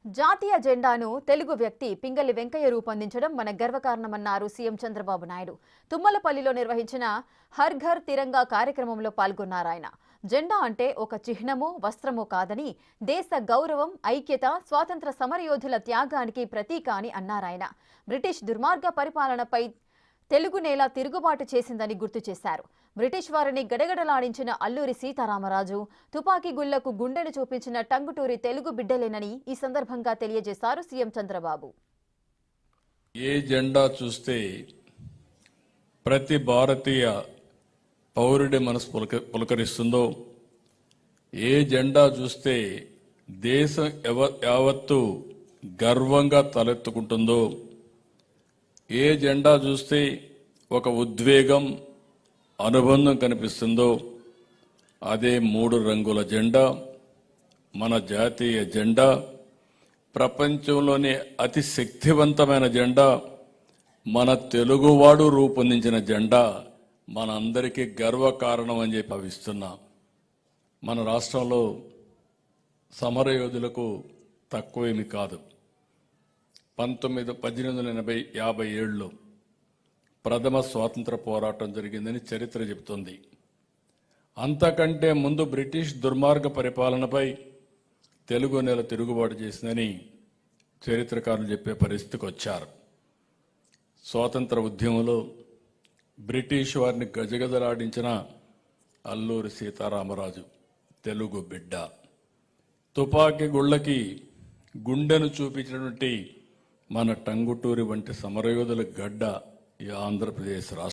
జాతీయ జెండాను తెలుగు వ్యక్తి పింగళి వెంకయ్య రూపొందించడం మన గర్వకారణమన్నారు సీఎం చంద్రబాబు నాయుడు. తుమ్మలపల్లిలో నిర్వహించిన హర్ ఘర్ తిరంగా కార్యక్రమంలో పాల్గొన్నారాయన. జెండా అంటే ఒక చిహ్నమో వస్త్రమో కాదని, దేశ గౌరవం, ఐక్యత, స్వాతంత్ర సమరయోధుల త్యాగానికి ప్రతీక అని అన్నారాయన. బ్రిటిష్ దుర్మార్గ పరిపాలనపై తెలుగు నేల తిరుగుబాటు చేసిందని గుర్తు చేశారు. బ్రిటిష్ వారిని గడగడలాడించిన అల్లూరి సీతారామరాజు, తుపాకీ గుళ్లకు గుండెను చూపించిన టంగుటూరి తెలుగు బిడ్డలేనని ఈ సందర్భంగా తెలియజేశారు సీఎం చంద్రబాబు. ఏ జెండా చూస్తే ప్రతి భారతీయ పౌరుడి మనసు పులకరిస్తుందో, ఏ జెండా చూస్తే దేశం యావత్తు గర్వంగా తలెత్తుకుంటుందో, ఏ జెండా చూస్తే ఒక ఉద్వేగం, అనుబంధం కనిపిస్తుందో, అదే 3 రంగుల జెండా, మన జాతీయ జెండా. ప్రపంచంలోనే అతి శక్తివంతమైన జెండా, మన తెలుగువాడు రూపొందించిన జెండా మనందరికీ గర్వకారణం అని చెప్పి భావిస్తున్నాం. మన రాష్ట్రంలో సమరయోధులకు తక్కువేమీ కాదు. 1857లో ప్రథమ స్వాతంత్ర పోరాటం జరిగిందని చరిత్ర చెబుతుంది. అంతకంటే ముందు బ్రిటిష్ దుర్మార్గ పరిపాలనపై తెలుగు నేల తిరుగుబాటు చేసిందని చరిత్రకారులు చెప్పే పరిస్థితికి వచ్చారు. స్వాతంత్ర ఉద్యమంలో బ్రిటిష్ వారిని గజగజలాడించిన అల్లూరి సీతారామరాజు తెలుగు బిడ్డ. తుపాకీ గుళ్ళకి గుండెను చూపించినటువంటి మన టంగుటూరి వంటి సమరయోధుల గడ్డ ఈ ఆంధ్రప్రదేశ్ రాష్ట్రం.